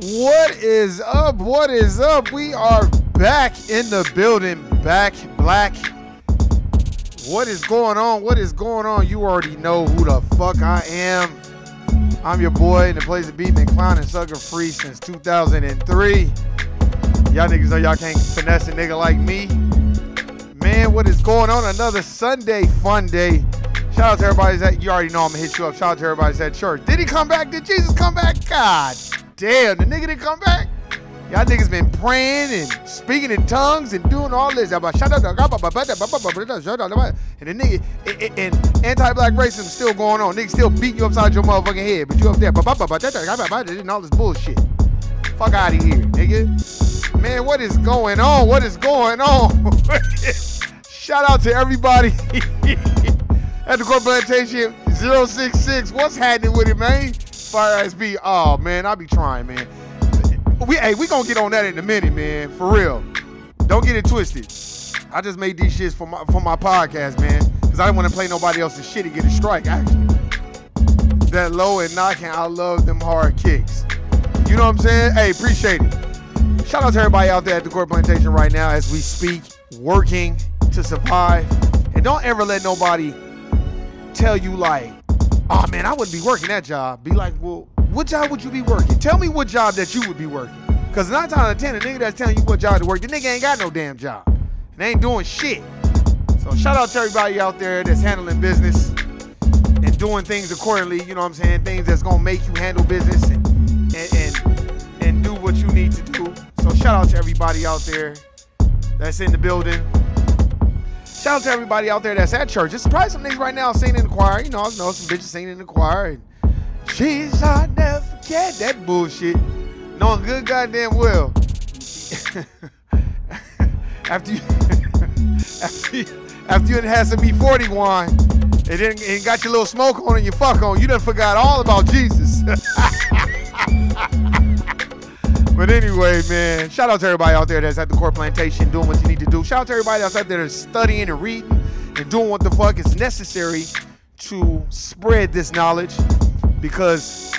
What is up? What is up? We are back in the building. Back black. What is going on? What is going on? You already know who the fuck I am. I'm your boy in the place of beat, been clowning sucker free since 2003. Y'all niggas know y'all can't finesse a nigga like me. Man, what is going on? Another Sunday fun day. Shout out to everybody that, you already know I'm gonna hit you up. Shout out to everybody that's at church. Did he come back? Did Jesus come back? God damn, the nigga didn't come back? Y'all niggas been praying and speaking in tongues and doing all this. And the nigga, and anti-black racism still going on. Niggas still beating you upside your motherfucking head. But you up there, and all this bullshit. Fuck out of here, nigga. Man, what is going on? What is going on? Shout out to everybody at the Court Plantation 066. What's happening with it, man? Fire ass B. Oh, man, I be trying, man. We gonna get on that in a minute, man. For real. Don't get it twisted. I just made these shits for my podcast, man. Because I didn't want to play nobody else's shit and get a strike, actually. That low and knocking, I love them hard kicks. You know what I'm saying? Hey, appreciate it. Shout out to everybody out there at the Court Plantation right now as we speak, working to survive. And don't ever let nobody tell you like, oh man, I wouldn't be working that job. Be like, well, what job would you be working? Tell me what job that you would be working. Because 9 times out of 10, the nigga that's telling you what job to work, the nigga ain't got no damn job. And they ain't doing shit. So shout out to everybody out there that's handling business and doing things accordingly, you know what I'm saying? Things that's gonna make you handle business and do what you need to do. So shout out to everybody out there that's in the building. Shout out to everybody out there that's at church. There's probably some niggas right now singing in the choir. You know, I know some bitches singing in the choir. And, Jesus, I never forget that bullshit. Knowing good goddamn well. after you done had some E40 wine, and got your little smoke on and you fuck on, you done forgot all about Jesus. But anyway, man, shout out to everybody out there that's at the Court Plantation doing what you need to do. Shout out to everybody that's out there that's studying and reading and doing what the fuck is necessary to spread this knowledge. Because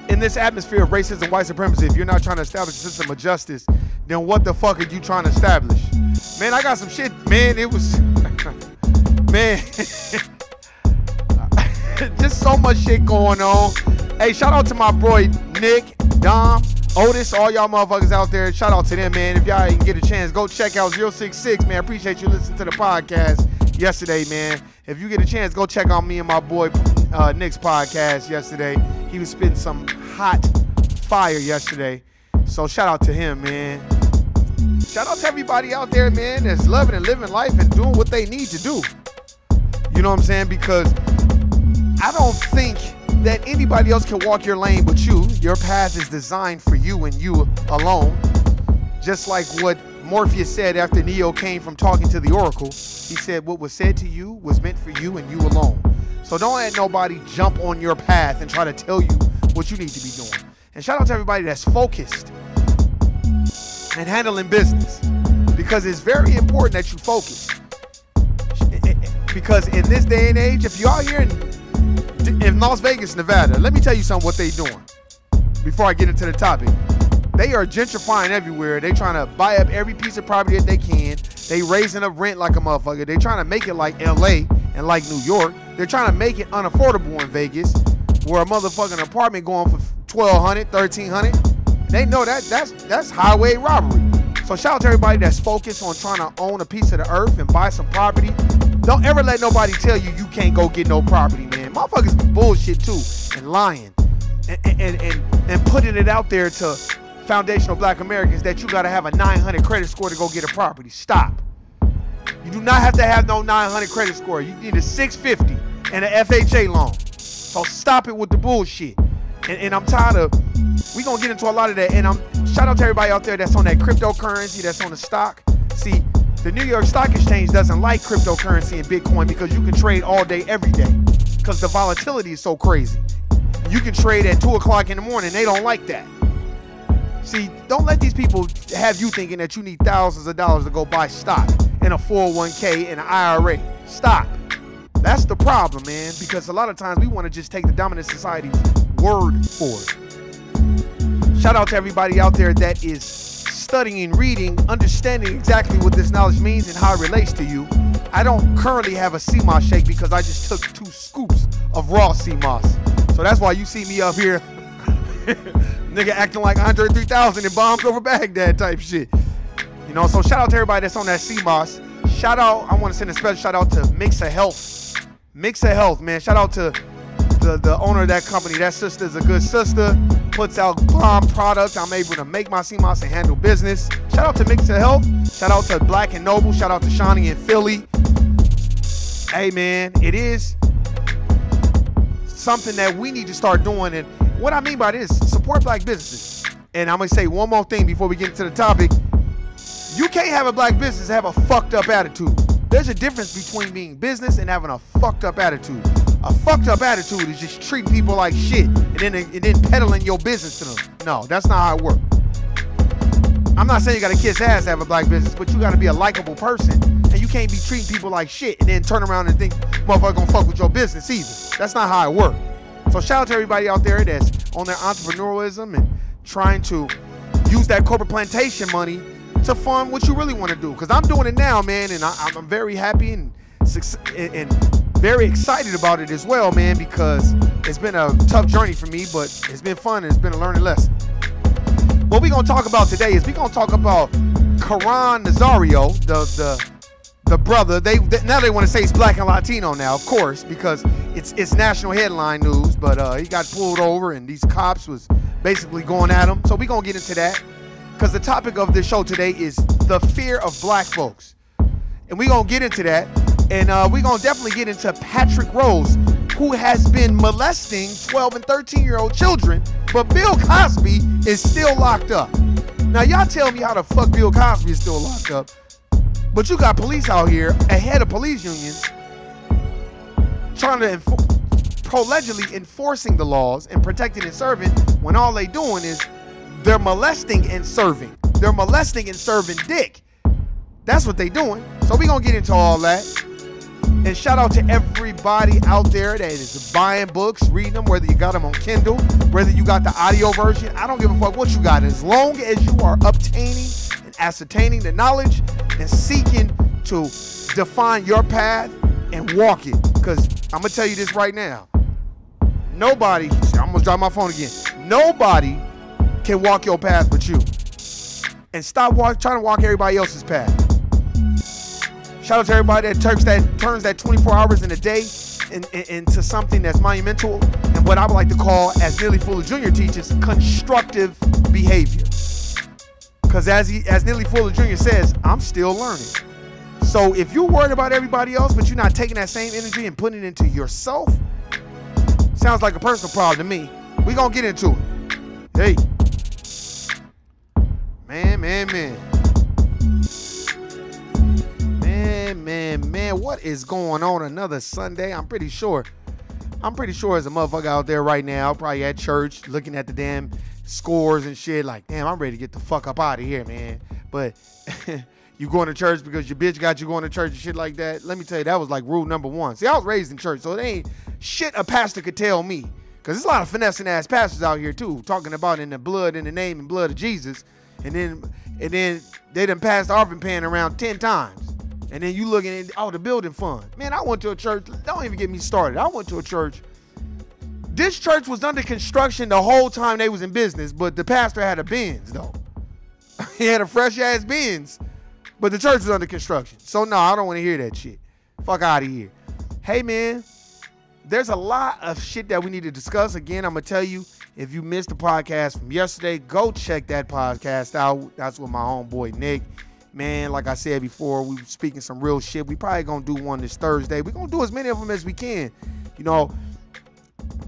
in this atmosphere of racism, white supremacy, if you're not trying to establish a system of justice, then what the fuck are you trying to establish? Man, I got some shit, man, it was, man, just so much shit going on. Hey, shout out to my boy Nick, Dom, Otis, all y'all motherfuckers out there. Shout out to them, man. If y'all didn't get a chance, go check out 066, man. Appreciate you listening to the podcast yesterday, man. If you get a chance, go check out me and my boy Nick's podcast yesterday. He was spitting some hot fire yesterday. So shout out to him, man. Shout out to everybody out there, man, that's loving and living life and doing what they need to do. You know what I'm saying? Because I don't think that anybody else can walk your lane but you. Your path is designed for you and you alone. Just like what Morpheus said after Neo came from talking to the Oracle. He said what was said to you was meant for you and you alone. So don't let nobody jump on your path and try to tell you what you need to be doing. And shout out to everybody that's focused and handling business. Because it's very important that you focus. Because in this day and age, if you're out here in Las Vegas, Nevada, let me tell you something what they doing before I get into the topic. They are gentrifying everywhere. They trying to buy up every piece of property that they can. They raising up rent like a motherfucker. They trying to make it like LA and like New York. They're trying to make it unaffordable in Vegas, where a motherfucking apartment going for $1,200, $1,300. They know that's highway robbery. So shout out to everybody that's focused on trying to own a piece of the earth and buy some property. Don't ever let nobody tell you you can't go get no property, man. Motherfuckers be bullshit too and lying and putting it out there to foundational black Americans that you got to have a 900 credit score to go get a property. Stop. You do not have to have no 900 credit score. You need a 650 and an FHA loan. So stop it with the bullshit. And I'm tired of, we going to get into a lot of that. And shout out to everybody out there that's on that cryptocurrency, that's on the stock. See, the New York Stock Exchange doesn't like cryptocurrency and Bitcoin because you can trade all day, every day. Because the volatility is so crazy. You can trade at 2 o'clock in the morning. They don't like that. See, don't let these people have you thinking that you need thousands of dollars to go buy stock in a 401k and an IRA. Stop. That's the problem, man, because a lot of times we want to just take the dominant society's word for it. Shout out to everybody out there that is studying, reading, understanding exactly what this knowledge means and how it relates to you. I don't currently have a CMOS shake because I just took 2 scoops of raw CMOS. So that's why you see me up here, nigga, acting like Andre 3000 and bombs over Baghdad type shit. You know, so shout out to everybody that's on that CMOS. Shout out, I want to send a special shout out to Mix of Health. Mix of Health, man. Shout out to the owner of that company. That sister is a good sister. Puts out bomb product. I'm able to make my CMOS and handle business. Shout out to Mix of Health. Shout out to Black and Noble. Shout out to Shawnee in Philly. Hey, man, it is something that we need to start doing. And what I mean by this, support black businesses. And I'm going to say one more thing before we get into the topic. You can't have a black business and have a fucked up attitude. There's a difference between being business and having a fucked up attitude. A fucked up attitude is just treating people like shit and then peddling your business to them. No, that's not how it works. I'm not saying you gotta kiss ass to have a black business, but you gotta be a likable person, and you can't be treating people like shit and then turn around and think motherfucker gonna fuck with your business either. That's not how it works. So shout out to everybody out there that's on their entrepreneurialism and trying to use that corporate plantation money to fund what you really want to do. Because I'm doing it now, man, and I'm very happy and very excited about it as well, man, because it's been a tough journey for me, but it's been fun and it's been a learning lesson. What we're going to talk about today is we're going to talk about Karan Nazario, the brother. Now they want to say he's black and Latino now, of course, because it's national headline news, but he got pulled over and these cops was basically going at him. So we're going to get into that because the topic of this show today is the fear of black folks. And we're going to get into that. And we're going to definitely get into Patrick Rose, who has been molesting 12 and 13-year-old children, but Bill Cosby is still locked up. Now, y'all tell me how the fuck Bill Cosby is still locked up, but you got police out here, a head of police unions, trying to allegedly enforcing the laws and protecting and serving when all they doing is they're molesting and serving. They're molesting and serving dick. That's what they doing. So we're going to get into all that. And shout out to everybody out there that is buying books, reading them, whether you got them on Kindle, whether you got the audio version. I don't give a fuck what you got. As long as you are obtaining and ascertaining the knowledge and seeking to define your path and walk it. Because I'm going to tell you this right now. Nobody, I'm going to drop my phone again. Nobody can walk your path but you. And stop trying to walk everybody else's path. Shout out to everybody that turns that 24 hours in a day into something that's monumental and what I would like to call, as Neely Fuller Jr. teaches, constructive behavior. Because as Neely Fuller Jr. says, I'm still learning. So if you're worried about everybody else, but you're not taking that same energy and putting it into yourself, sounds like a personal problem to me. We're going to get into it. Hey. Man, what is going on another Sunday? I'm pretty sure there's a motherfucker out there right now, probably at church, looking at the damn scores and shit like, damn, I'm ready to get the fuck up out of here, man. But you going to church because your bitch got you going to church and shit like that. Let me tell you, that was like rule number 1. See, I was raised in church, so it ain't shit a pastor could tell me. Because there's a lot of finessing ass pastors out here too, talking about in the blood, in the name and blood of Jesus. And then they done passed the offering pan around 10 times. And then you looking at, the building fund. Man, I went to a church. Don't even get me started. I went to a church. This church was under construction the whole time they was in business, but the pastor had a Benz, though. He had a fresh-ass Benz, but the church was under construction. So, no, I don't want to hear that shit. Fuck out of here. Hey, man, there's a lot of shit that we need to discuss. Again, I'm going to tell you, if you missed the podcast from yesterday, go check that podcast out. That's with my homeboy, Nick. Man, like I said before, we were speaking some real shit. We probably going to do one this Thursday. We're going to do as many of them as we can, you know.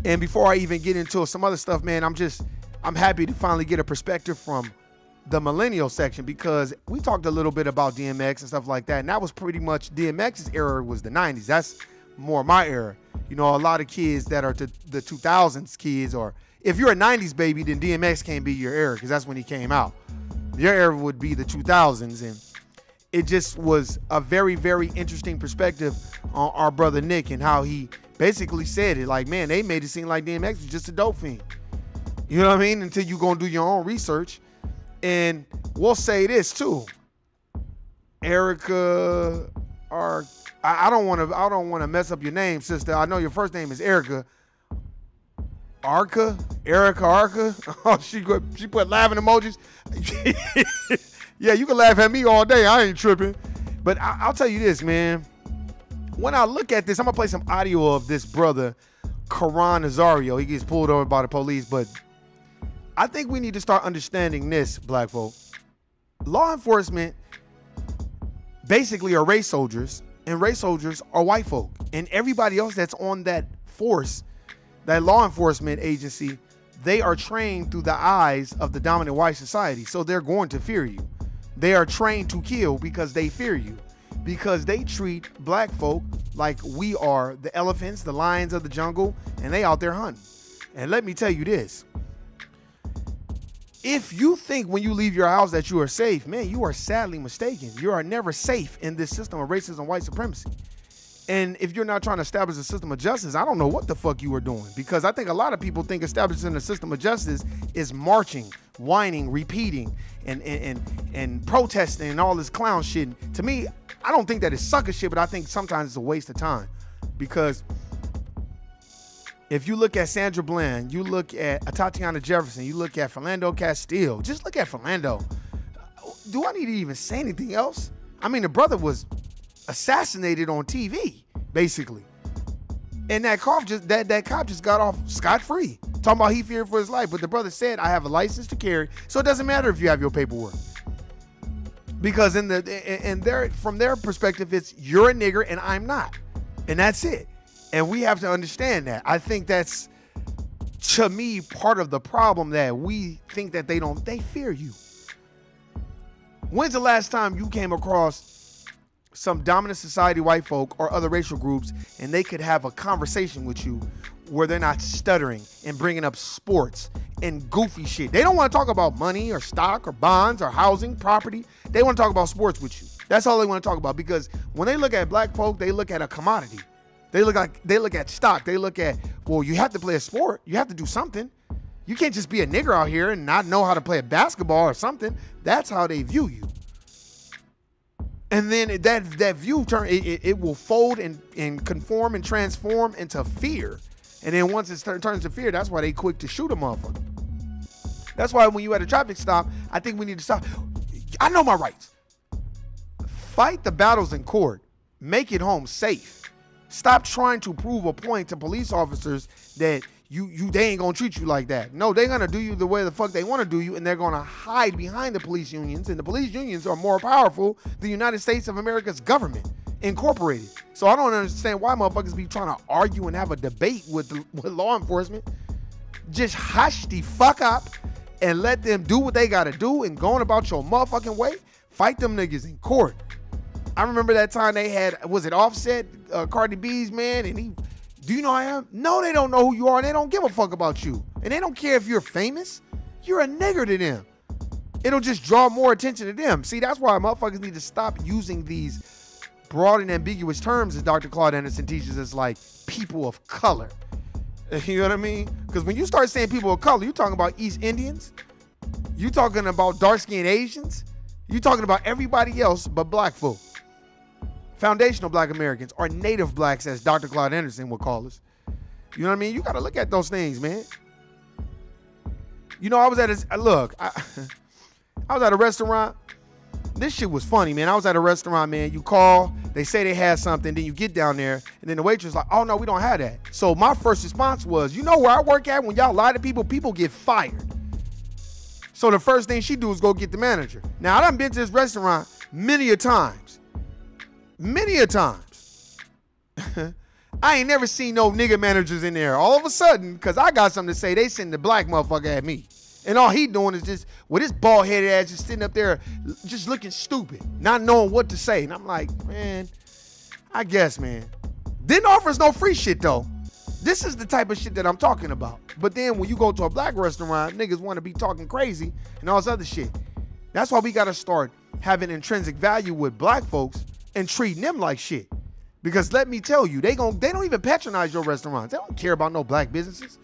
And before I even get into some other stuff, man, I'm happy to finally get a perspective from the millennial section, because we talked a little bit about DMX and stuff like that. And that was pretty much DMX's era was the 90s. That's more my era. You know, a lot of kids that are the 2000s kids, or if you're a 90s baby, then DMX can't be your era because that's when he came out. Your era would be the 2000s, and it just was a very, very interesting perspective on our brother Nick and how he basically said it. Like, man, they made it seem like DMX was just a dope fiend. You know what I mean? Until you go and do your own research. And we'll say this too. Erica, or I don't want to mess up your name, sister. I know your first name is Erica. Erica. Oh, she put laughing emojis. Yeah, you can laugh at me all day. I ain't tripping. But I'll tell you this, man. When I look at this, I'm gonna play some audio of this brother, Karan Nazario. He gets pulled over by the police, but I think we need to start understanding this, black folk. Law enforcement basically are race soldiers, and race soldiers are white folk. And everybody else that's on that force, that law enforcement agency, they are trained through the eyes of the dominant white society. So they're going to fear you. They are trained to kill because they fear you. Because they treat black folk like we are the elephants, the lions of the jungle, and they out there hunting. And let me tell you this. If you think when you leave your house that you are safe, man, you are sadly mistaken. You are never safe in this system of racism and white supremacy. And if you're not trying to establish a system of justice, I don't know what the fuck you are doing. Because I think a lot of people think establishing a system of justice is marching, whining, repeating, and protesting and all this clown shit. To me, I don't think that it's sucker shit, but I think sometimes it's a waste of time. Because if you look at Sandra Bland, you look at Tatiana Jefferson, you look at Philando Castile, just look at Philando. Do I need to even say anything else? I mean, the brother was assassinated on TV, basically. And that cop just got off scot-free, talking about he feared for his life. But the brother said, I have a license to carry, so it doesn't matter if you have your paperwork. Because from their perspective, it's you're a nigger and I'm not. And that's it. And we have to understand that. I think that's, to me, part of the problem, that we think that they fear you. When's the last time you came across some dominant society white folk or other racial groups and they could have a conversation with you where they're not stuttering and bringing up sports and goofy shit? They don't want to talk about money or stock or bonds or housing, property. They want to talk about sports with you. That's all they want to talk about, because when they look at black folk, they look at a commodity. They look at stock. They look at, well, you have to play a sport. You have to do something. You can't just be a nigger out here and not know how to play a basketball or something. That's how they view you. And then that view it will fold and conform and transform into fear. And then once it turns to fear, that's why they quick to shoot a motherfucker. That's why when you at a traffic stop, I think we need to stop. I know my rights. Fight the battles in court. Make it home safe. Stop trying to prove a point to police officers that they ain't gonna treat you like that. No, they're gonna do you the way the fuck they want to do you, and they're gonna hide behind the police unions, and the police unions are more powerful than the United States of America's government incorporated. So I don't understand why motherfuckers be trying to argue and have a debate with law enforcement. Just hush the fuck up and let them do what they gotta do and going about your motherfucking way. Fight them niggas in court. I remember that time they had, was it Offset, Cardi B's man, and he, do you know who I am? No, they don't know who you are, and they don't give a fuck about you. And they don't care if you're famous. You're a nigger to them. It'll just draw more attention to them. See, that's why motherfuckers need to stop using these broad and ambiguous terms, as Dr. Claude Anderson teaches us, like people of color. You know what I mean? Because when you start saying people of color, you're talking about East Indians. You're talking about dark-skinned Asians. You're talking about everybody else but black folk. Foundational black Americans, or native blacks, as Dr. Claude Anderson would call us. You know what I mean? You got to look at those things, man. You know, I was at a restaurant. This shit was funny, man. I was at a restaurant, man. You call, they say they had something, then you get down there, and then the waitress like, oh no, we don't have that. So my first response was, you know where I work at, when y'all lie to people, people get fired. So the first thing she do is go get the manager. Now, I done been to this restaurant many a times. Many a times. I ain't never seen no nigga managers in there. All of a sudden, because I got something to say, they send the black motherfucker at me. And all he doing is just, with his bald-headed ass just sitting up there just looking stupid, not knowing what to say. And I'm like, man, I guess, man. Didn't offer us no free shit, though. This is the type of shit that I'm talking about. But then when you go to a black restaurant, niggas want to be talking crazy and all this other shit. That's why we got to start having intrinsic value with black folks and treating them like shit. Because let me tell you, they don't even patronize your restaurants. They don't care about no black businesses.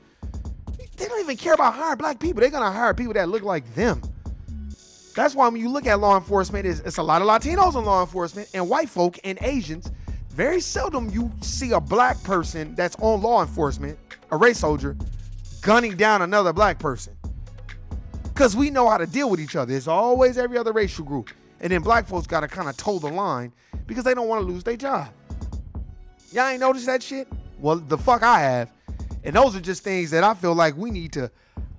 they don't even care about hiring black people. They're gonna hire people that look like them. That's why when you look at law enforcement, it's a lot of Latinos in law enforcement and white folk and Asians. Very seldom you see a black person that's on law enforcement, a race soldier, gunning down another black person. Because we know how to deal with each other. It's always every other racial group. And then black folks got to kind of toe the line because they don't want to lose their job. Y'all ain't noticed that shit? Well, the fuck I have. And those are just things that I feel like we need to,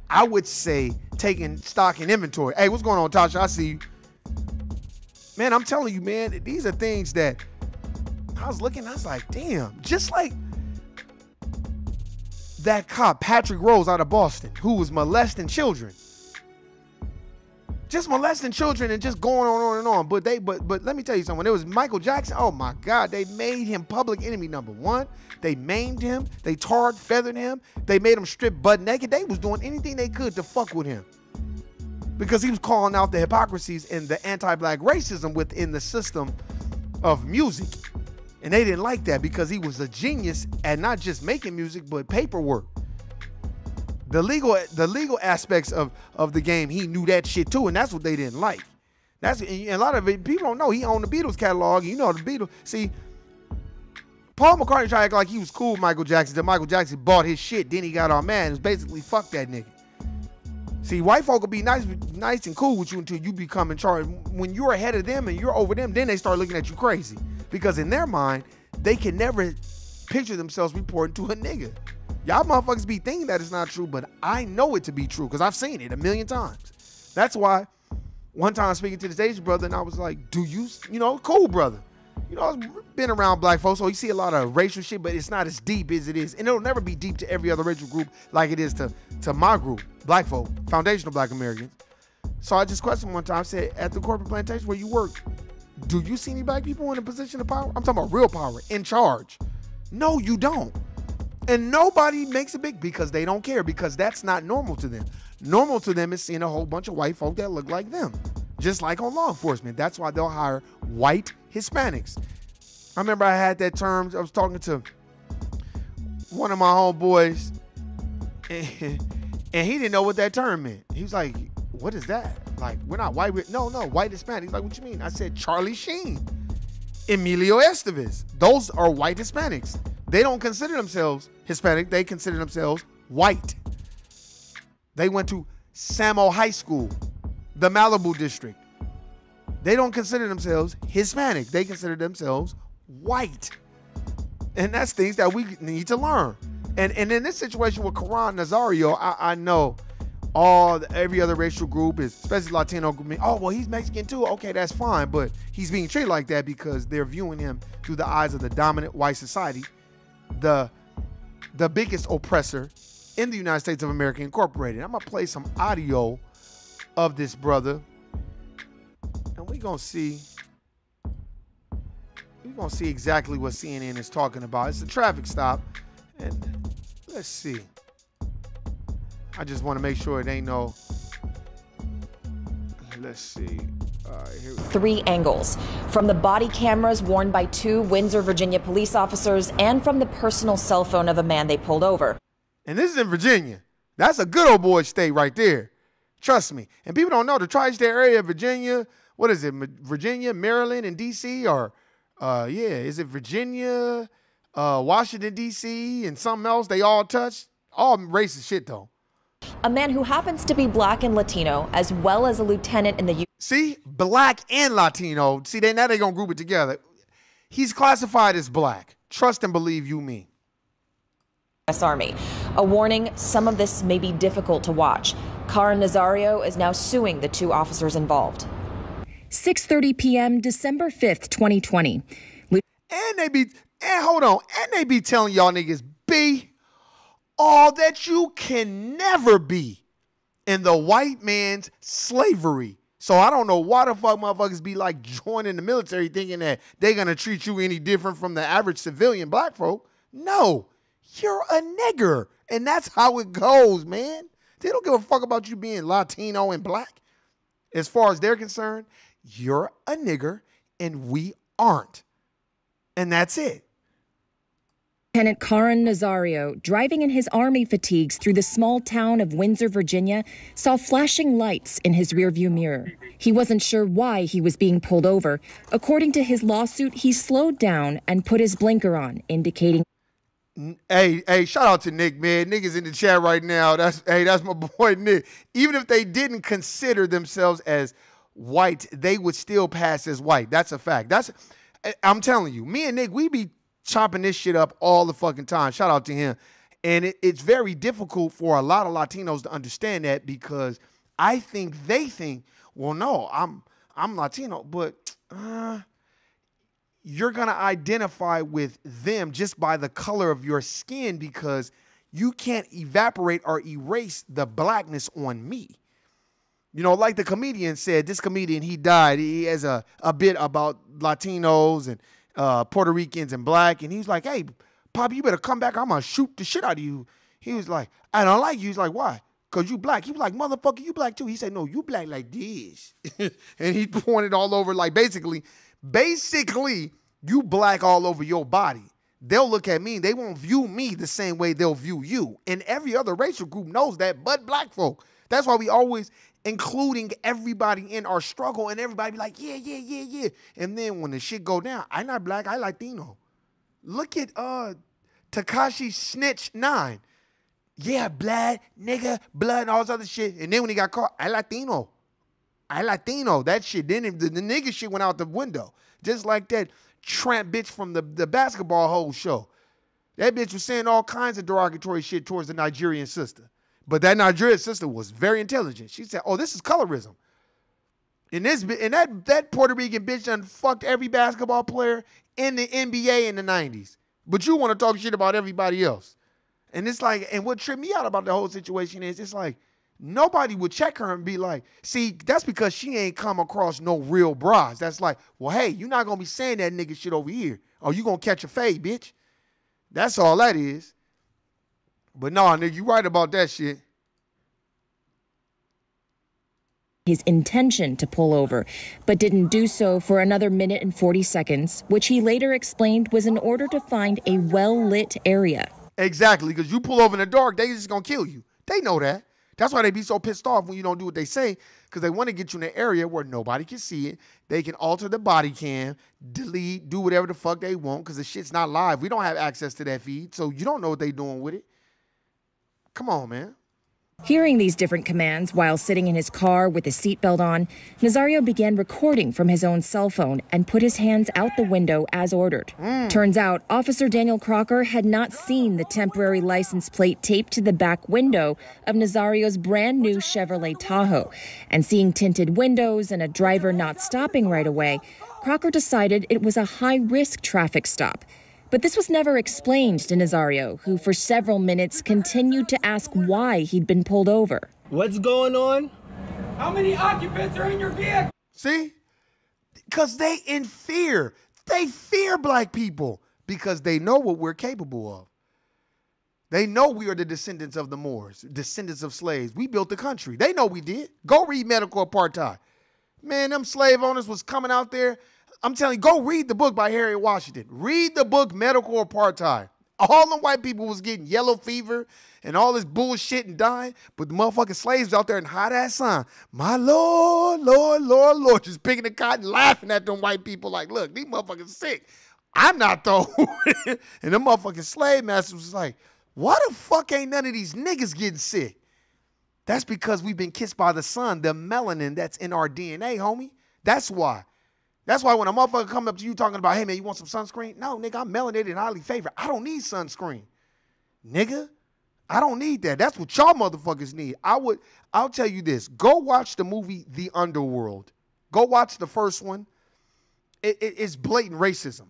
I would say, taking stock and inventory. Hey, what's going on, Tasha? I see you. Man, I'm telling you, man, these are things that I was looking, I was like, damn, just like that cop, Patrick Rose out of Boston, who was molesting children. Just molesting children and just going on and on. But let me tell you something. When it was Michael Jackson, oh my God, they made him public enemy number one. They maimed him. They tarred, feathered him. They made him strip butt naked. They was doing anything they could to fuck with him. Because he was calling out the hypocrisies and the anti-black racism within the system of music. And they didn't like that because he was a genius at not just making music, but paperwork. The legal aspects of the game, he knew that shit too, and that's what they didn't like. That's a lot of it. People don't know he owned the Beatles catalog. You know the Beatles. See, Paul McCartney tried to act like he was cool with Michael Jackson. Then Michael Jackson bought his shit. Then he got all mad. It was basically fuck that nigga. See, white folk will be nice and cool with you until you become in charge. When you're ahead of them and you're over them, then they start looking at you crazy because in their mind they can never picture themselves reporting to a nigga. Y'all motherfuckers be thinking that it's not true, but I know it to be true because I've seen it a million times. That's why one time I was speaking to this Asian brother and I was like, do you cool brother. I've been around black folks, so you see a lot of racial shit, but it's not as deep as it is. And it'll never be deep to every other racial group like it is to my group, black folk, foundational black Americans. So I just questioned one time, I said, at the corporate plantation where you work, do you see any black people in a position of power? I'm talking about real power, in charge. No, you don't. And nobody makes it big because they don't care, because that's not normal to them. Normal to them is seeing a whole bunch of white folk that look like them. Just like on law enforcement. That's why they'll hire white Hispanics. I remember I had that term. I was talking to one of my homeboys, and he didn't know what that term meant. He was like, what is that? Like, we're not white. No, white Hispanic. He's like, what you mean? I said, Charlie Sheen, Emilio Estevez. Those are white Hispanics. They don't consider themselves Hispanic. They consider themselves white. They went to Samo High School, the Malibu district. They don't consider themselves Hispanic. They consider themselves white. And that's things that we need to learn. And in this situation with Karan Nazario, I know every other racial group is, especially Latino group, oh, well, he's Mexican too. Okay, that's fine. But he's being treated like that because they're viewing him through the eyes of the dominant white society, the biggest oppressor in the United States of America Incorporated. I'm going to play some audio of this brother. And we're going to see exactly what CNN is talking about. It's a traffic stop. And let's see. I just want to make sure it ain't no. Let's see. All right, here we go. 3 angles from the body cameras worn by 2 Windsor, Virginia police officers and from the personal cell phone of a man they pulled over. And this is in Virginia. That's a good old boy state right there. Trust me. And people don't know the tri-state area of Virginia. What is it? Virginia, Maryland, and D.C. Or, is it Virginia, Washington, D.C., and something else they all touch? All racist shit, though. A man who happens to be black and Latino, as well as a lieutenant in the See, black and Latino. See, now they're going to group it together. He's classified as black. Trust and believe you me. U.S. Army. A warning, some of this may be difficult to watch. Karan Nazario is now suing the 2 officers involved. 6:30 p.m., December 5th, 2020. Hold on. And they be telling y'all niggas, be all that you can never be in the white man's slavery. So I don't know why the fuck motherfuckers be like joining the military thinking that they're going to treat you any different from the average civilian black folk. No, you're a nigger. And that's how it goes, man. They don't give a fuck about you being Latino and black. As far as they're concerned, you're a nigger and we aren't. And that's it. Lieutenant Karen Nazario, driving in his army fatigues through the small town of Windsor, Virginia, saw flashing lights in his rearview mirror. He wasn't sure why he was being pulled over. According to his lawsuit, he slowed down and put his blinker on, indicating... Hey, shout out to Nick, man. Nick is in the chat right now. That's my boy Nick. Even if they didn't consider themselves as white, they would still pass as white. That's a fact. I'm telling you, me and Nick, we be chopping this shit up all the fucking time. Shout out to him. And it's very difficult for a lot of Latinos to understand that, because I think they think, well, no, I'm Latino, but you're going to identify with them just by the color of your skin, because you can't evaporate or erase the blackness on me. You know, like the comedian said, this comedian, he died. He has a bit about Latinos and Puerto Ricans and black. And he's like, hey, Pop, you better come back. I'm going to shoot the shit out of you. He was like, I don't like you. He's like, why? Because you black. He was like, motherfucker, you black too. He said, no, you black like this. And he pointed all over, like basically, you black all over your body. They'll look at me. They won't view me the same way they'll view you. And every other racial group knows that, but black folk. That's why we always including everybody in our struggle, and everybody be like, yeah. And then when the shit go down, I not black, I Latino. Look at Tekashi Snitch 9. Yeah, blood, nigga, blood, and all this other shit. And then when he got caught, I Latino. That shit. Then the nigga shit went out the window. Just like that tramp bitch from the basketball whole show. That bitch was saying all kinds of derogatory shit towards the Nigerian sister. But that Nigerian sister was very intelligent. She said, oh, this is colorism. And that Puerto Rican bitch done fucked every basketball player in the NBA in the 90s. But you want to talk shit about everybody else. And it's like, and what tripped me out about the whole situation is, it's like, nobody would check her and be like, see, that's because she ain't come across no real bras. That's like, well, hey, you're not going to be saying that nigga shit over here, or you going to catch a fade, bitch. That's all that is. But no, nigga, you right about that shit. His intention to pull over, but didn't do so for another minute and 40 seconds, which he later explained was in order to find a well-lit area. Exactly, because you pull over in the dark, they just going to kill you. They know that. That's why they be so pissed off when you don't do what they say, because they want to get you in an area where nobody can see it. They can alter the body cam, delete, do whatever the fuck they want, because the shit's not live. We don't have access to that feed, so you don't know what they doing with it. Come on, man. Hearing these different commands while sitting in his car with his seatbelt on, Nazario began recording from his own cell phone and put his hands out the window as ordered. Turns out, Officer Daniel Crocker had not seen the temporary license plate taped to the back window of Nazario's brand new Chevrolet Tahoe. And seeing tinted windows and a driver not stopping right away, Crocker decided it was a high-risk traffic stop. But this was never explained to Nazario, who for several minutes continued to ask why he'd been pulled over. What's going on? How many occupants are in your vehicle? See? Because they in fear. They fear black people because they know what we're capable of. They know we are the descendants of the Moors, descendants of slaves. We built the country. They know we did. Go read Medical Apartheid. Man, them slave owners was coming out there. I'm telling you, go read the book by Harriet Washington. Read the book Medical Apartheid. All them white people was getting yellow fever and all this bullshit and dying, but the motherfucking slaves out there in hot-ass sun, my Lord, Lord, Lord, Lord, just picking the cotton, laughing at them white people like, look, these motherfuckers sick. I'm not though. And them motherfucking slave masters was like, why the fuck ain't none of these niggas getting sick? That's because we've been kissed by the sun, the melanin that's in our DNA, homie. That's why. That's why when a motherfucker come up to you talking about, hey, man, you want some sunscreen? No, nigga, I'm melanated and highly favored. I don't need sunscreen. Nigga, I don't need that. That's what y'all motherfuckers need. I'll tell you this. Go watch the movie The Underworld. Go watch the first one. It's blatant racism,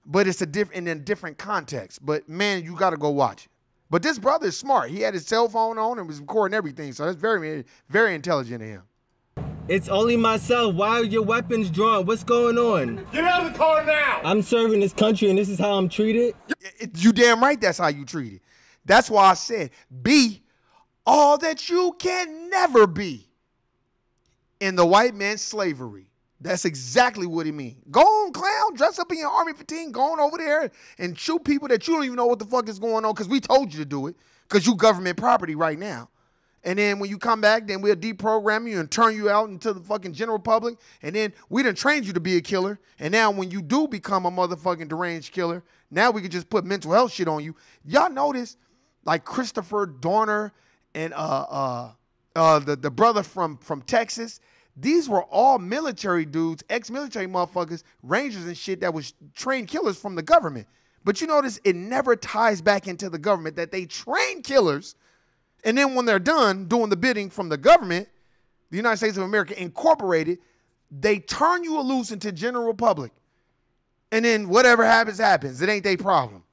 but it's in a different context. But, man, you got to go watch it. But this brother is smart. He had his cell phone on and was recording everything, so that's very, very intelligent of him. It's only myself. Why are your weapons drawn? What's going on? Get out of the car now! I'm serving this country and this is how I'm treated? You damn right that's how you treat it. That's why I said, be all that you can never be in the white man's slavery. That's exactly what he means. Go on, clown, dress up in your army fatigue, go on over there and shoot people that you don't even know what the fuck is going on because we told you to do it because you government property right now. And then when you come back, then we'll deprogram you and turn you out into the fucking general public. And then we done trained you to be a killer. And now when you do become a motherfucking deranged killer, now we can just put mental health shit on you. Y'all notice, like Christopher Dorner and the brother from Texas, these were all military dudes, ex-military motherfuckers, rangers and shit that was trained killers from the government. But you notice it never ties back into the government that they train killers. And then when they're done doing the bidding from the government, the United States of America Incorporated, they turn you loose into general public. And then whatever happens, happens. It ain't their problem.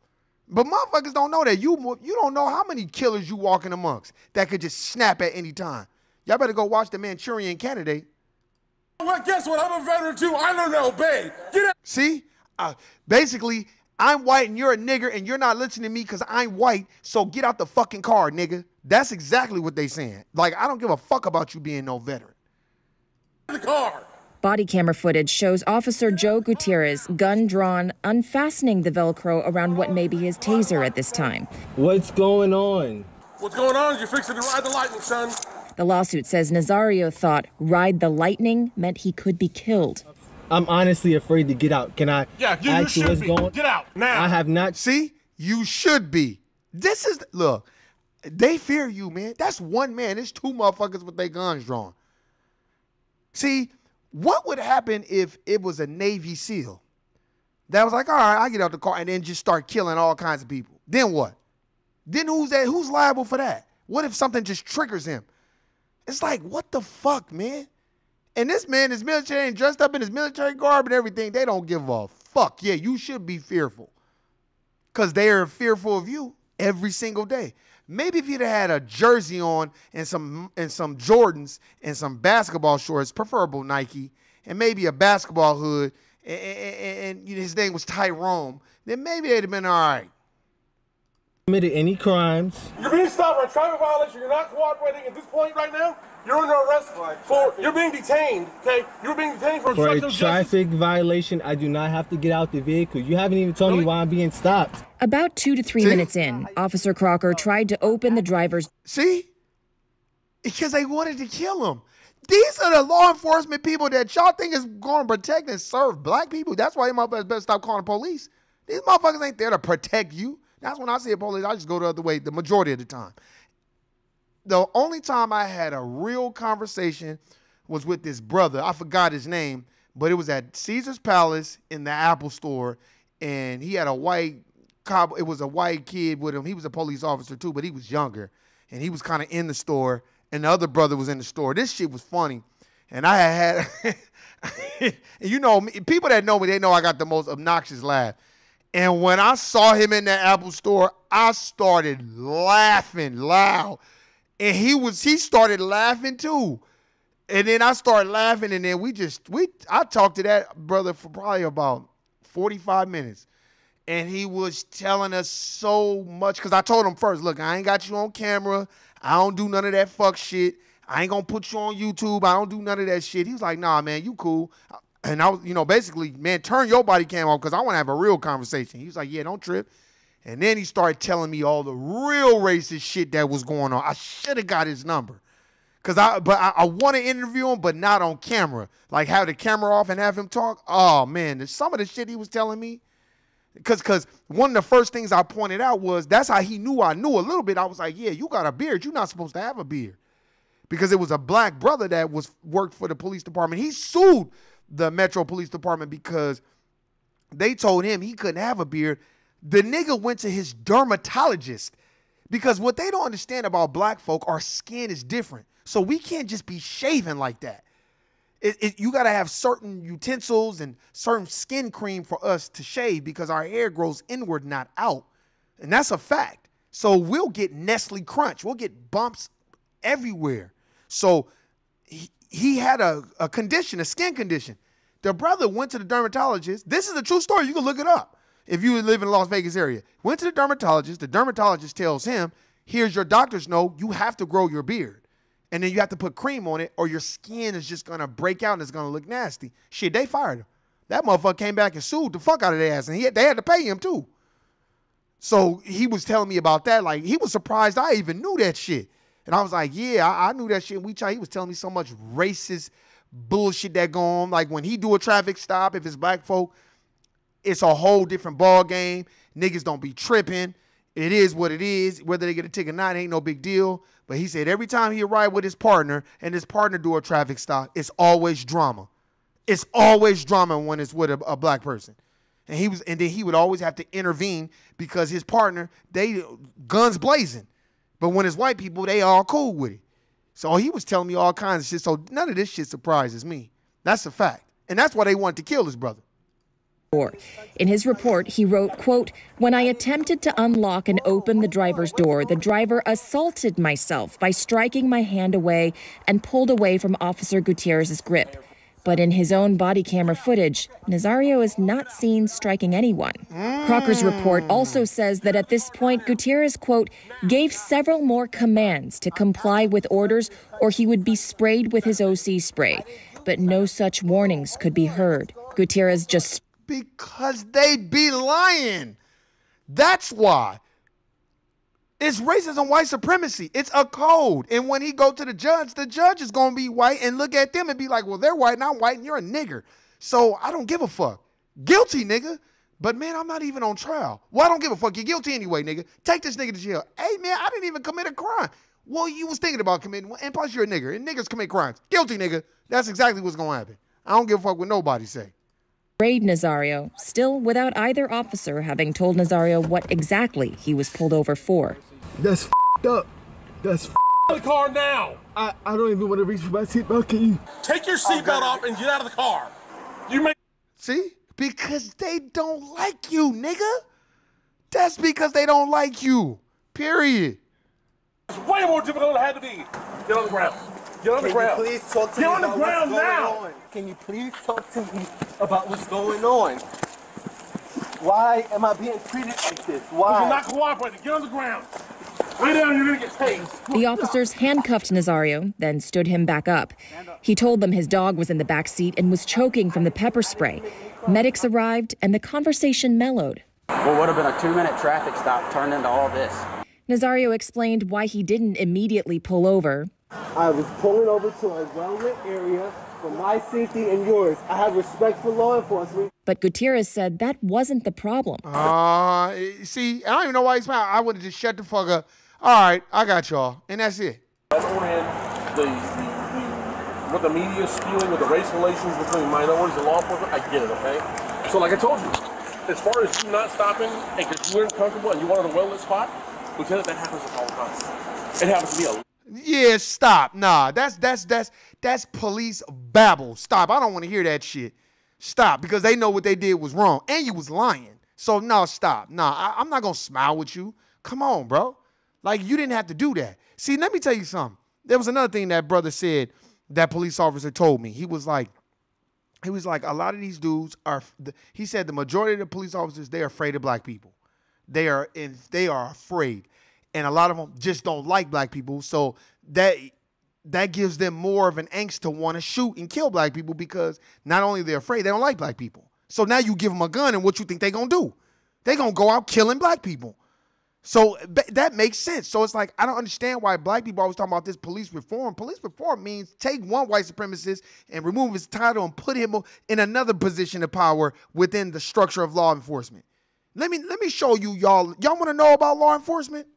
But motherfuckers don't know that. You don't know how many killers you walking amongst that could just snap at any time. Y'all better go watch The Manchurian Candidate. Well, guess what? I'm a veteran too. I don't know, babe. Get out. See? Basically, I'm white and you're a nigger and you're not listening to me because I'm white, so get out the fucking car, nigga. That's exactly what they saying. Like, I don't give a fuck about you being no veteran. The car. Body camera footage shows Officer Joe Gutierrez, gun drawn, unfastening the Velcro around what may be his taser at this time. What's going on? What's going on is you're fixing to ride the lightning, son. The lawsuit says Nazario thought ride the lightning meant he could be killed. I'm honestly afraid to get out. Can I you should what's be. going? Get out now. I have not. See? You should be. This is, look, they fear you, man. That's one man. It's two motherfuckers with their guns drawn. See, what would happen if it was a Navy SEAL that was like, all right, I get out the car and then just start killing all kinds of people? Then what? Then who's liable for that? What if something just triggers him? It's like, what the fuck, man? And this man is military and dressed up in his military garb and everything. They don't give a fuck. Yeah, you should be fearful because they are fearful of you every single day. Maybe if you'd have had a jersey on and some Jordans and some basketball shorts, preferable Nike, and maybe a basketball hood, and his name was Tyrone, then maybe they'd have been all right. Committed any crimes? You're being stopped for a traffic violation. You're not cooperating at this point right now. You're under arrest for. You're being detained. Okay, you're being detained for For a obstruction of traffic justice. violation, I do not have to get out the vehicle. You haven't even told me why I'm being stopped. About 2 to 3 minutes in, Officer Crocker tried to open the driver's. See? Because they wanted to kill him. These are the law enforcement people that y'all think is going to protect and serve black people. That's why you motherfuckers better stop calling the police. These motherfuckers ain't there to protect you. That's when I see a police, I just go the other way the majority of the time. The only time I had a real conversation was with this brother. I forgot his name, but it was at Caesar's Palace in the Apple store, and he had a white cop. It was a white kid with him. He was a police officer too, but he was younger, and he was kind of in the store, and the other brother was in the store. This shit was funny, and I had you know, people that know me, they know I got the most obnoxious laugh. And when I saw him in that Apple store, I started laughing loud. And he started laughing too. And then I started laughing, and then I talked to that brother for probably about 45 minutes. And he was telling us so much, because I told him first, look, I ain't got you on camera. I don't do none of that fuck shit. I ain't gonna put you on YouTube. I don't do none of that shit. He was like, nah, man, you cool. And I was, basically, man, turn your body cam off because I want to have a real conversation. He was like, yeah, don't trip. And then he started telling me all the real racist shit that was going on. I should have got his number. I want to interview him, but not on camera. Like, have the camera off and have him talk. Oh, man, some of the shit he was telling me. Because one of the first things I pointed out was that's how he knew I knew a little bit. I was like, yeah, you got a beard. You're not supposed to have a beard. Because it was a black brother that worked for the police department. He sued the Metro Police Department because they told him he couldn't have a beard. The nigga went to his dermatologist because what they don't understand about black folk, our skin is different. So we can't just be shaving like that. You got to have certain utensils and certain skin cream for us to shave because our hair grows inward, not out. And that's a fact. So we'll get Nestle Crunch. We'll get bumps everywhere. So he had a condition, a skin condition. The brother went to the dermatologist. This is a true story. You can look it up if you live in the Las Vegas area. Went to the dermatologist. The dermatologist tells him, here's your doctor's note. You have to grow your beard. And then you have to put cream on it or your skin is just going to break out and it's going to look nasty. Shit, they fired him. That motherfucker came back and sued the fuck out of their ass. And they had to pay him too. So he was telling me about that. Like, he was surprised I even knew that shit. And I was like, yeah, I knew that shit. He was telling me so much racist bullshit that go on. Like, when he do a traffic stop, if it's black folk, it's a whole different ball game. Niggas don't be tripping. It is what it is. Whether they get a ticket or not, ain't no big deal. But he said every time he arrived with his partner and his partner do a traffic stop, it's always drama. It's always drama when it's with a black person. And then he would always have to intervene because his partner, they guns blazing. But when it's white people, they all cool with it. So he was telling me all kinds of shit. So none of this shit surprises me. That's a fact. And that's why they wanted to kill his brother. In his report, he wrote, quote, "When I attempted to unlock and open the driver's door, the driver assaulted myself by striking my hand away and pulled away from Officer Gutierrez's grip. But in his own body camera footage, Nazario is not seen striking anyone." Crocker's report also says that at this point, Gutierrez, quote, "gave several more commands to comply with orders or he would be sprayed with his OC spray. But no such warnings could be heard. Gutierrez just..." Because they be lying. That's why. It's racism, white supremacy. It's a code. And when he go to the judge is going to be white and look at them and be like, well, they're white and I'm white and you're a nigger. So I don't give a fuck. Guilty, nigga. But, man, I'm not even on trial. Well, I don't give a fuck. You're guilty anyway, nigga. Take this nigga to jail. Hey, man, I didn't even commit a crime. Well, you was thinking about committing one. And plus, you're a nigger. And niggers commit crimes. Guilty, nigga. That's exactly what's going to happen. I don't give a fuck what nobody say. Sprayed Nazario, still without either officer having told Nazario what exactly he was pulled over for. That's f***ed up. That's f***ed The car now. I don't even want to reach for my seatbelt. Can you? Take your seatbelt off and get out of the car. You make. See? Because they don't like you, nigga. That's because they don't like you. Period. It's way more difficult than it had to be. Get on the ground. Get on the ground. Can you please talk to me on the about ground what's now. going on? Can you please talk to me about what's going on? Why am I being treated like this? Why? You're not cooperating. Get on the ground. Lay down, you're gonna get tased. The officers handcuffed Nazario, then stood him back up. He told them his dog was in the back seat and was choking from the pepper spray. Medics arrived and the conversation mellowed. What would have been a 2-minute traffic stop turned into all this. Nazario explained why he didn't immediately pull over. I was pulling over to a well-lit area for my safety and yours. I have respect for law enforcement. But Gutierrez said that wasn't the problem. See, I don't even know why he's smiling. I would have just shut the fuck up. All right, I got y'all. And that's it. On the one hand, what the media is spewing with the race relations between minorities and law enforcement, I get it, okay? So like I told you, as far as you not stopping and because you're uncomfortable and you wanted a well-lit spot, Lieutenant, that happens all the time. It happens to me a lot. Yeah, stop. Nah, that's police babble. Stop. I don't want to hear that shit. Stop, because they know what they did was wrong. And you was lying. So, no, stop. Nah, I'm not going to smile with you. Come on, bro. Like, you didn't have to do that. See, let me tell you something. There was another thing that brother said that police officer told me. He was like, a lot of these dudes are, he said the majority of the police officers, they are afraid of black people. They are afraid. And a lot of them just don't like black people. So that gives them more of an angst to want to shoot and kill black people because not only they're afraid, they don't like black people. So now you give them a gun and what you think they're going to do? They're going to go out killing black people. So that makes sense. So it's like, I don't understand why black people always talking about this police reform. Police reform means take one white supremacist and remove his title and put him in another position of power within the structure of law enforcement. Let me show you y'all. Y'all want to know about law enforcement?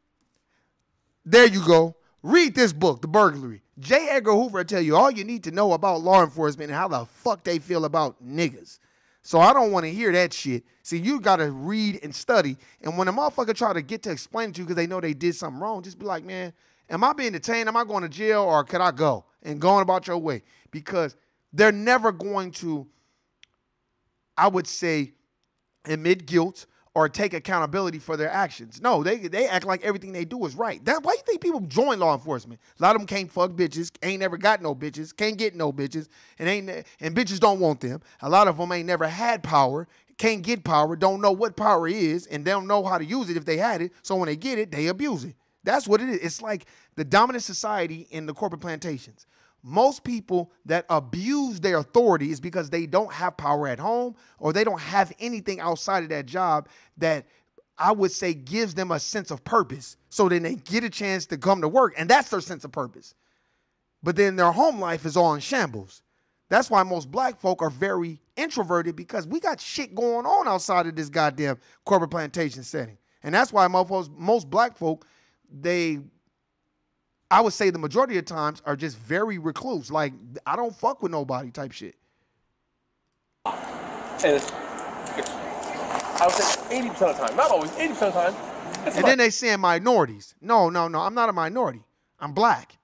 There you go. Read this book, The Burglary. J. Edgar Hoover will tell you all you need to know about law enforcement and how the fuck they feel about niggas. So I don't want to hear that shit. See, you got to read and study. And when a motherfucker try to get to explain it to you because they know they did something wrong, just be like, man, am I being detained? Am I going to jail or can I go? And going about your way. Because they're never going to, I would say, admit guilt or take accountability for their actions. No, they act like everything they do is right. Why do you think people join law enforcement? A lot of them can't fuck bitches, ain't never got no bitches, can't get no bitches, and bitches don't want them. A lot of them ain't never had power, can't get power, don't know what power is, and they don't know how to use it if they had it. So when they get it, they abuse it. That's what it is. It's like the dominant society in the corporate plantations. Most people that abuse their authority is because they don't have power at home or they don't have anything outside of that job that I would say gives them a sense of purpose. So then they get a chance to come to work, and that's their sense of purpose. But then their home life is all in shambles. That's why most black folk are very introverted, because we got shit going on outside of this goddamn corporate plantation setting. And that's why most black folk, I would say the majority of times, are just very recluse. Like, I don't fuck with nobody type shit. And I would say 80% of the time, not always, 80% of the time. And then they saying minorities. No, I'm not a minority. I'm black.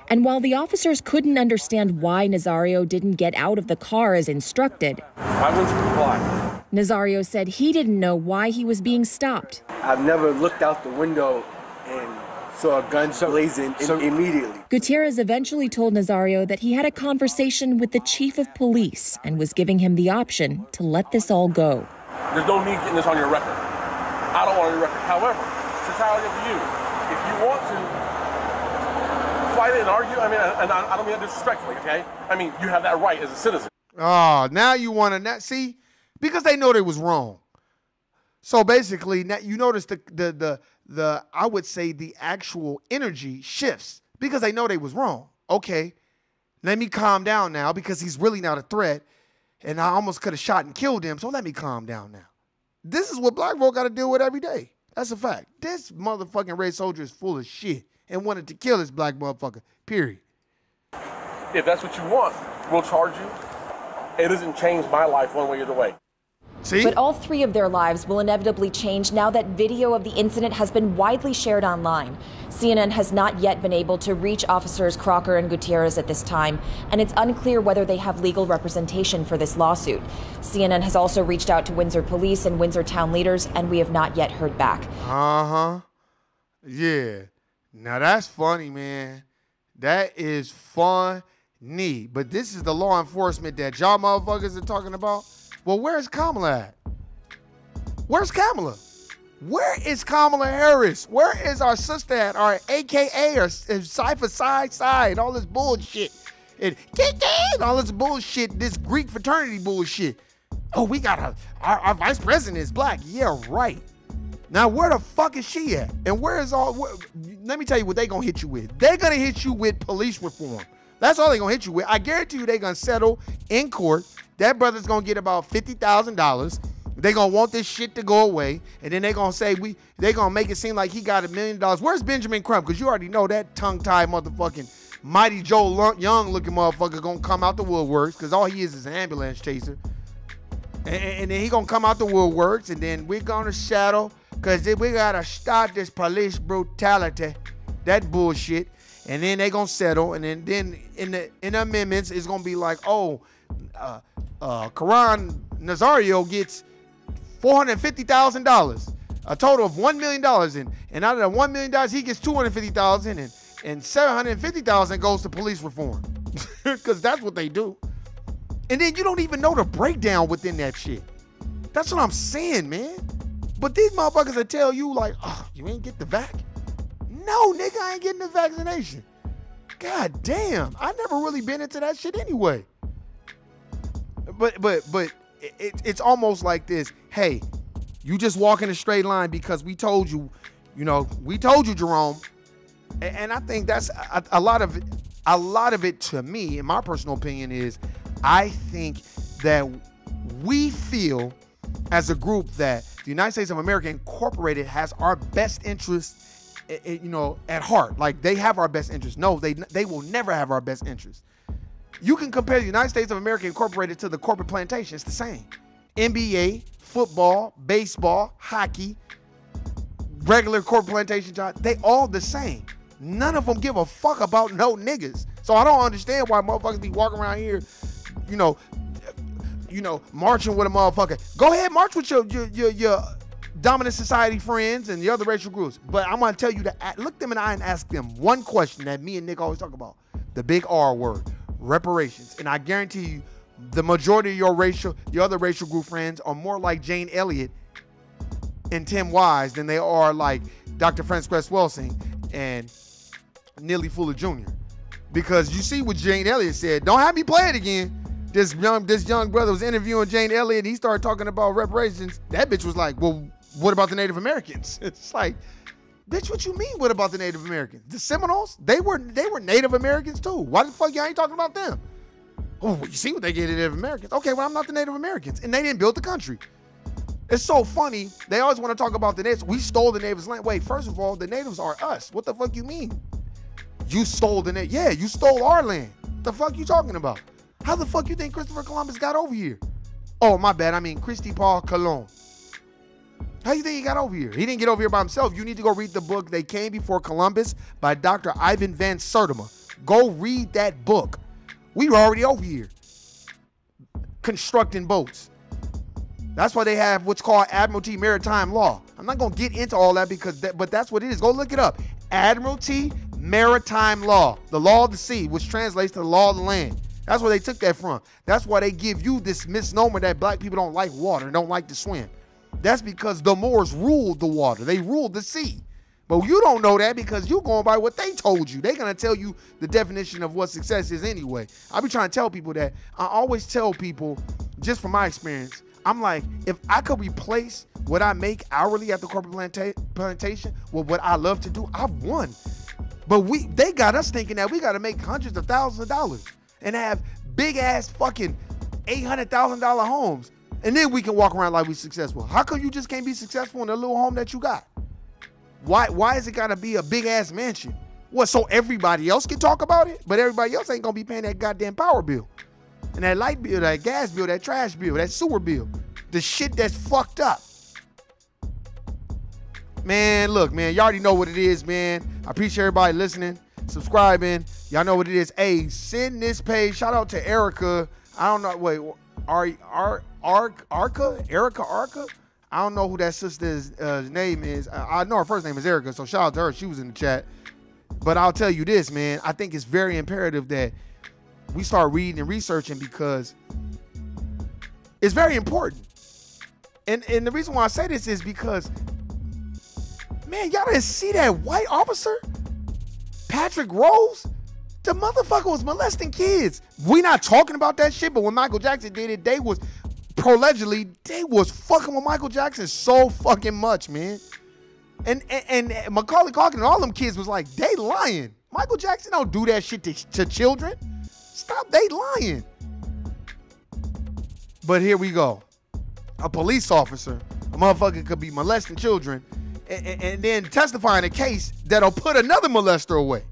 And while the officers couldn't understand why Nazario didn't get out of the car as instructed, Why wouldn't you comply? Nazario said he didn't know why he was being stopped. I've never looked out the window and saw a gun blazing immediately. Gutierrez eventually told Nazario that he had a conversation with the chief of police and was giving him the option to let this all go. There's no need getting this on your record. I don't want it on your record. However, it's entirely up to you. If you want to fight it and argue, I mean, and I don't mean that disrespectfully, okay? I mean, you have that right as a citizen. Oh, now you want to see? Because they know they was wrong. So basically, now you notice the I would say the actual energy shifts because they know they was wrong. Okay, let me calm down now because he's really not a threat, and I almost could have shot and killed him. So let me calm down now. This is what black folk got to deal with every day. That's a fact. This motherfucking red soldier is full of shit and wanted to kill this black motherfucker, period. If that's what you want, we'll charge you. It doesn't change my life one way or the way. See? But all three of their lives will inevitably change now that video of the incident has been widely shared online. CNN has not yet been able to reach officers Crocker and Gutierrez at this time, and it's unclear whether they have legal representation for this lawsuit. CNN has also reached out to Windsor police and Windsor town leaders, and we have not yet heard back. Uh-huh. Yeah. Now that's funny, man. That is funny. But this is the law enforcement that y'all motherfuckers are talking about. Well, where's Kamala at? Where's Kamala? Where is Kamala Harris? Where is our sister at? Our AKA or Cypher Side, all this bullshit. And all this bullshit, this Greek fraternity bullshit. Oh, we got our vice president is black. Yeah, right. Now, where the fuck is she at? And let me tell you what they gonna hit you with. They're gonna hit you with police reform. That's all they gonna hit you with. I guarantee you they gonna settle in court. That brother's gonna get about $50,000. They gonna want this shit to go away. And then they gonna say, they gonna make it seem like he got $1 million. Where's Benjamin Crump? Because you already know that tongue-tied motherfucking Mighty Joe Young looking motherfucker gonna come out the woodworks, because all he is an ambulance chaser. And then he gonna come out the woodworks, and then we're gonna shadow, because we gotta stop this police brutality, that bullshit. And then they gonna settle, and then in the amendments it's gonna be like, oh, Karan Nazario gets $450,000, a total of $1 million, and out of the $1 million he gets $250,000, and $750,000 goes to police reform, because that's what they do. And then you don't even know the breakdown within that shit. That's what I'm saying, man. But these motherfuckers will tell you like, oh, you ain't get the vac? No, nigga, I ain't getting the vaccination. God damn, I never really been into that shit anyway. But it's almost like this. Hey, you just walk in a straight line because we told you, we told you, Jerome. And I think that's a lot of it to me, in my personal opinion, is I think that we feel as a group that the United States of America Incorporated has our best interests, at heart. Like, they have our best interests. No, they will never have our best interests. You can compare the United States of America Incorporated to the corporate plantation. It's the same. NBA, football, baseball, hockey, regular corporate plantation job, they all the same. None of them give a fuck about no niggas. So I don't understand why motherfuckers be walking around here, marching with a motherfucker. Go ahead, march with your dominant society friends and the other racial groups. But I'm gonna tell you to look them in the eye and ask them one question that me and Nick always talk about: the big R word, reparations. And I guarantee you, the majority of your other racial group friends are more like Jane Elliott and Tim Wise than they are like Dr. Frances Welsing and Neely Fuller Jr. Because you see what Jane Elliott said. Don't have me play it again. This young brother was interviewing Jane Elliott. He started talking about reparations. That bitch was like, well, what about the Native Americans? It's like, bitch, what you mean, what about the Native Americans? The Seminoles, they were Native Americans too. Why the fuck y'all ain't talking about them? Oh, you see what they get to Native Americans. Okay, well, I'm not the Native Americans. And they didn't build the country. It's so funny. They always want to talk about the natives. We stole the natives' land. Wait, first of all, the natives are us. What the fuck you mean? You stole the native. Yeah, you stole our land. The fuck you talking about? How the fuck you think Christopher Columbus got over here? Oh, my bad. I mean, Christy Paul Colon. How you think he got over here? He didn't get over here by himself. You need to go read the book, They Came Before Columbus by Dr. Ivan Van Sertima. Go read that book. We were already over here constructing boats. That's why they have what's called Admiralty Maritime Law. I'm not going to get into all that but that's what it is. Go look it up. Admiralty Maritime Law, the law of the sea, which translates to the law of the land. That's where they took that from. That's why they give you this misnomer that black people don't like water and don't like to swim. That's because the Moors ruled the water. They ruled the sea. But you don't know that because you're going by what they told you. They're going to tell you the definition of what success is anyway. I be trying to tell people that. I always tell people, just from my experience, I'm like, if I could replace what I make hourly at the corporate plantation with what I love to do, I've won. But they got us thinking that we got to make hundreds of thousands of dollars and have big ass fucking $800,000 homes. And then we can walk around like we successful. How come you just can't be successful in the little home that you got? Why is it got to be a big ass mansion? What, so everybody else can talk about it? But everybody else ain't going to be paying that goddamn power bill. And that light bill, that gas bill, that trash bill, that sewer bill. The shit that's fucked up. Man, look, man, you already know what it is, man. I appreciate everybody listening, subscribing. Y'all know what it is. Hey, send this page. Shout out to Erica. I don't know. Wait, Erica Arca? I don't know who that sister's name is. I know her first name is Erica, so shout out to her. She was in the chat. But I'll tell you this, man. I think it's very imperative that we start reading and researching because it's very important. And the reason why I say this is because, man, y'all didn't see that white officer, Patrick Rose? The motherfucker was molesting kids. We not talking about that shit, but when Michael Jackson did it, they was allegedly fucking with Michael Jackson so fucking much, man. And Macaulay Culkin and all them kids was like, they lying. Michael Jackson don't do that shit to children. Stop, they lying. But here we go. A police officer, a motherfucker could be molesting children and then testifying a case that'll put another molester away.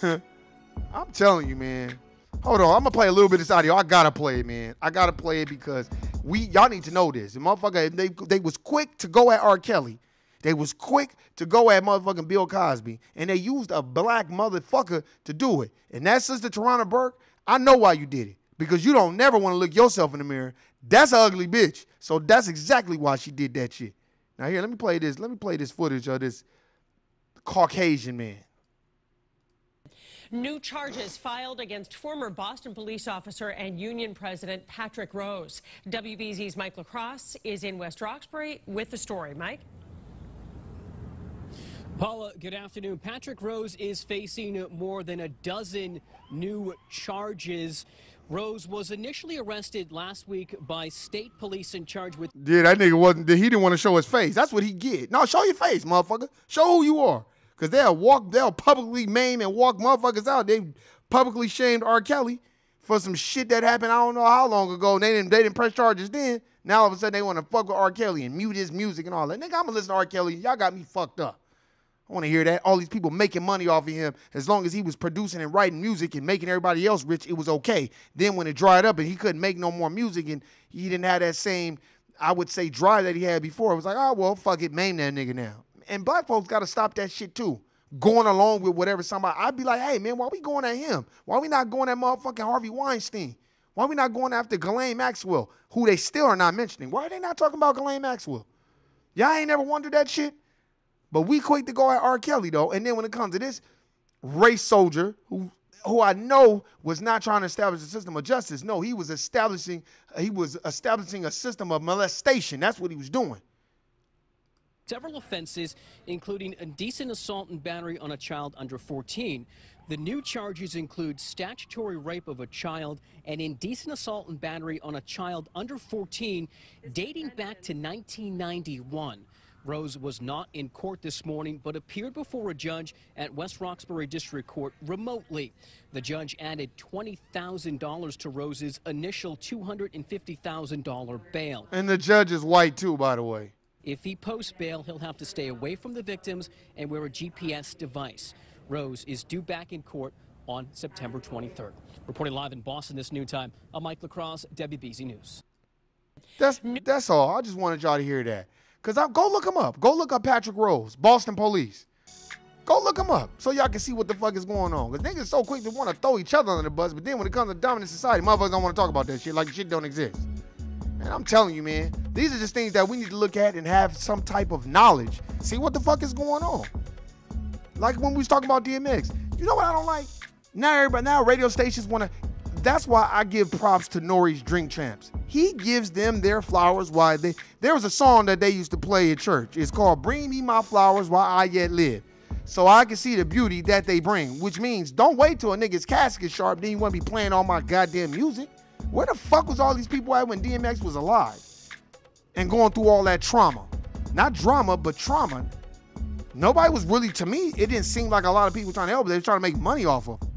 I'm telling you, man. Hold on, I'm gonna play a little bit of this audio. I gotta play it, man. I gotta play it because y'all need to know this. The motherfucker, they was quick to go at R. Kelly. They was quick to go at motherfucking Bill Cosby. And they used a black motherfucker to do it. And that sister, Tarana Burke, I know why you did it. Because you don't never want to look yourself in the mirror. That's an ugly bitch. So that's exactly why she did that shit. Now here, let me play this. Let me play this footage of this Caucasian man. New charges filed against former Boston police officer and union president Patrick Rose. WBZ's Mike LaCrosse is in West Roxbury with the story. Mike? Paula, good afternoon. Patrick Rose is facing more than a dozen new charges. Rose was initially arrested last week by state police in charge with... Yeah, that nigga he didn't want to show his face. That's what he get. No, show your face, motherfucker. Show who you are. Because they'll publicly maim and walk motherfuckers out. They publicly shamed R. Kelly for some shit that happened I don't know how long ago. And they didn't press charges then. Now all of a sudden they want to fuck with R. Kelly and mute his music and all that. Nigga, I'm going to listen to R. Kelly. Y'all got me fucked up. I want to hear that. All these people making money off of him. As long as he was producing and writing music and making everybody else rich, it was okay. Then when it dried up and he couldn't make no more music and he didn't have that same, I would say, drive that he had before, it was like, oh, well, fuck it, maim that nigga now. And black folks got to stop that shit too. Going along with whatever somebody, I'd be like, hey, man, why we going at him? Why we not going at motherfucking Harvey Weinstein? Why we not going after Ghislaine Maxwell, who they still are not mentioning? Why are they not talking about Ghislaine Maxwell? Y'all ain't never wondered that shit? But we quick to go at R. Kelly, though. And then when it comes to this race soldier who I know was not trying to establish a system of justice. No, he was establishing a system of molestation. That's what he was doing. several offenses, including indecent assault and battery on a child under 14. The new charges include statutory rape of a child and indecent assault and battery on a child under 14, dating back to 1991. Rose was not in court this morning, but appeared before a judge at West Roxbury District Court remotely. The judge added $20,000 to Rose's initial $250,000 bail. And the judge is white too, by the way. If he posts bail, he'll have to stay away from the victims and wear a GPS device. Rose is due back in court on September 23rd. Reporting live in Boston this noon time, I'm Mike LaCrosse, WBZ News. That's all. I just wanted y'all to hear that. Because go look him up. Go look up Patrick Rose, Boston Police. Go look him up so y'all can see what the fuck is going on. Because niggas so quick to want to throw each other under the bus, but then when it comes to dominant society, motherfuckers don't want to talk about that shit like the shit don't exist. And I'm telling you, man, these are just things that we need to look at and have some type of knowledge. See what the fuck is going on. Like when we was talking about DMX. You know what I don't like? Now radio stations want to. That's why I give props to Nori's Drink Champs. He gives them their flowers while there was a song that they used to play at church. It's called Bring Me My Flowers While I Yet Live. So I can see the beauty that they bring, which means don't wait till a nigga's casket sharp, then you want to be playing all my goddamn music. Where the fuck was all these people at when DMX was alive? And going through all that trauma. Not drama, but trauma. Nobody was really, to me, it didn't seem like a lot of people trying to help, but they were trying to make money off of him.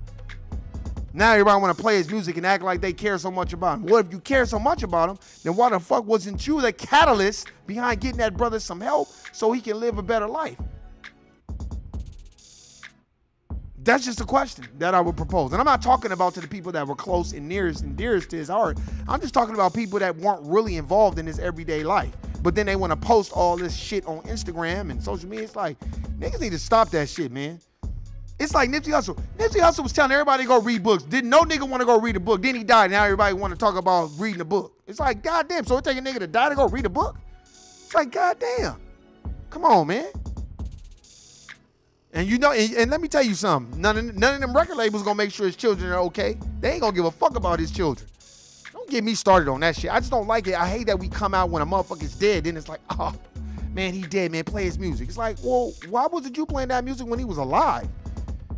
Now everybody want to play his music and act like they care so much about him. Well, if you care so much about him, then why the fuck wasn't you the catalyst behind getting that brother some help so he can live a better life? That's just a question that I would propose. And I'm not talking about to the people that were close and nearest and dearest to his heart. I'm just talking about people that weren't really involved in his everyday life. But then they want to post all this shit on Instagram and social media. It's like, niggas need to stop that shit, man. It's like Nipsey Hussle. Nipsey Hussle was telling everybody to go read books. Didn't no nigga want to go read a book. Then he died. Now everybody want to talk about reading a book. It's like, goddamn, so it take a nigga to die to go read a book? It's like, goddamn. Come on, man. And you know, and let me tell you something. None of them record labels gonna make sure his children are okay. They ain't gonna give a fuck about his children. Don't get me started on that shit. I just don't like it. I hate that we come out when a motherfucker's dead. Then it's like, oh, man, he dead, man. Play his music. It's like, well, why wasn't you playing that music when he was alive?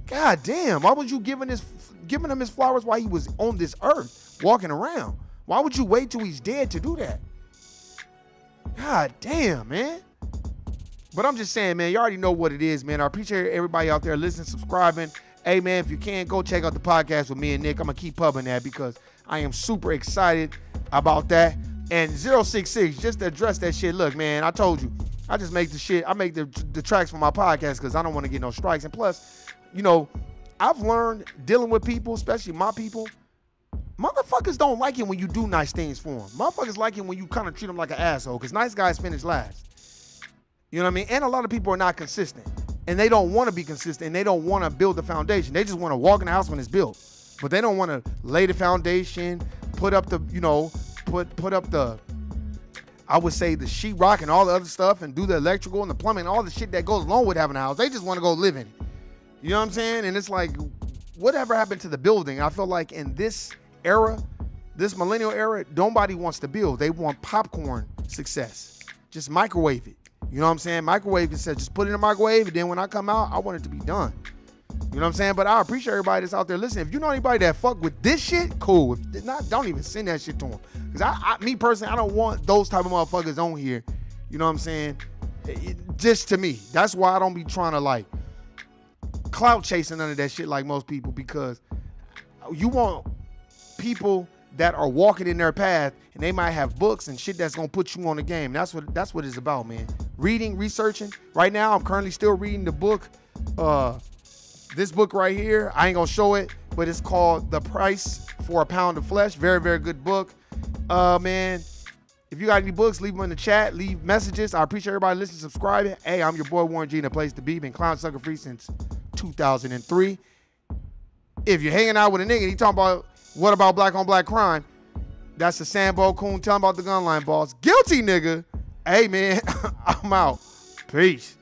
God damn, why was you giving him his flowers while he was on this earth, walking around? Why would you wait till he's dead to do that? God damn, man. But I'm just saying, man, you already know what it is, man. I appreciate everybody out there listening, subscribing. Hey, man, if you can, go check out the podcast with me and Nick. I'm going to keep pubbing that because I am super excited about that. And 066, just to address that shit. Look, man, I told you, I just make the shit. I make the tracks for my podcast because I don't want to get no strikes. And plus, you know, I've learned dealing with people, especially my people, motherfuckers don't like it when you do nice things for them. Motherfuckers like it when you kind of treat them like an asshole because nice guys finish last. You know what I mean? And a lot of people are not consistent. And they don't want to be consistent. And they don't want to build the foundation. They just want to walk in the house when it's built. But they don't want to lay the foundation, put up the, you know, put up the, I would say the sheetrock and all the other stuff and do the electrical and the plumbing and all the shit that goes along with having a house. They just want to go live in it. You know what I'm saying? And it's like, whatever happened to the building? I feel like in this era, this millennial era, nobody wants to build. They want popcorn success. Just microwave it. You know what I'm saying? Microwave it says just put it in the microwave, and then when I come out, I want it to be done. You know what I'm saying? But I appreciate everybody that's out there listening. If you know anybody that fuck with this shit, cool. If not, don't even send that shit to them. Because me personally, I don't want those type of motherfuckers on here. You know what I'm saying? Just to me. That's why I don't be trying to like clout chasing none of that shit like most people, because you want people that are walking in their path, and they might have books and shit that's gonna put you on the game. That's what it's about, man. Reading, researching. Right now, I'm currently still reading the book. This book right here, I ain't gonna show it, but it's called The Price for a Pound of Flesh. Very, very good book. Man, if you got any books, leave them in the chat. Leave messages. I appreciate everybody listening, subscribing. Hey, I'm your boy Warren G, the place to be. Been clown sucker free since 2003. If you're hanging out with a nigga and he talking about what about black on black crime, that's the Sambo Coon telling about the gun line boss. Guilty nigga. Hey, man, I'm out. Peace.